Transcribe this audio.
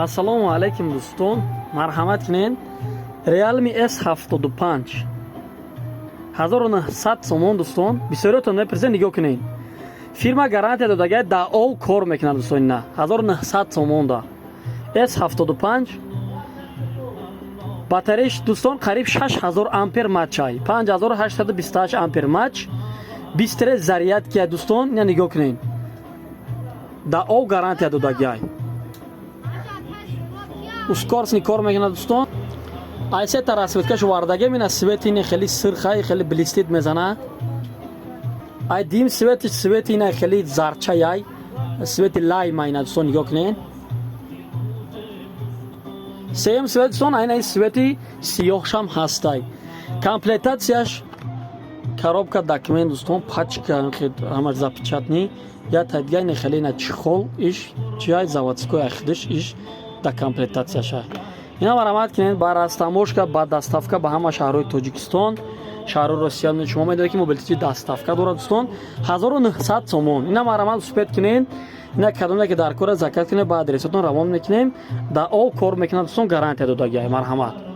Ассалому алайкум дӯстон, марҳамат кунед. Realme S75 1900 сомон дӯстон. Бисёриятон мепурсед, нигоҳ кунед. Фирма гарантия додагай даъо кор мекунад дӯстон. Ина 1900 сомон да. S75 батареяш дӯстон қариб 6000 ампер матчай. 5828 ампер матч. 23 зарядки дӯстон. Ина нигоҳ кунед. Даъо гарантия додагай. ускорсни кор мекунад дӯстон. айсета расветкаш вардаге мина свети ин хели сирхай хели блистит мезана. ай дим свети свети ин хели зарчаяй свети лайма ина дӯстон нигоҳ кунед. сеюм свет дӯстон айна свети сиёҳшам ҳастай. комплектатсияш коробка документ дӯстон пачка ҳамаш запечатни я тадига ин хели ина чихол иш чиай заводской ахидиш иш да комплектатсияша. ина марҳамат кунед ба растаможка ба доставка ба ҳама шаҳрҳои тоҷикистон, шаҳрҳои Россия шумо медонед ки мобилити доставка дорад дӯстон. 1900 сомон. ина марҳамат супет кунед. ина кадоме ки дар кора закат кунед ба адресатон равон мекунем. Даъо кор мекунад дӯстон, гарантия додагай. марҳамат.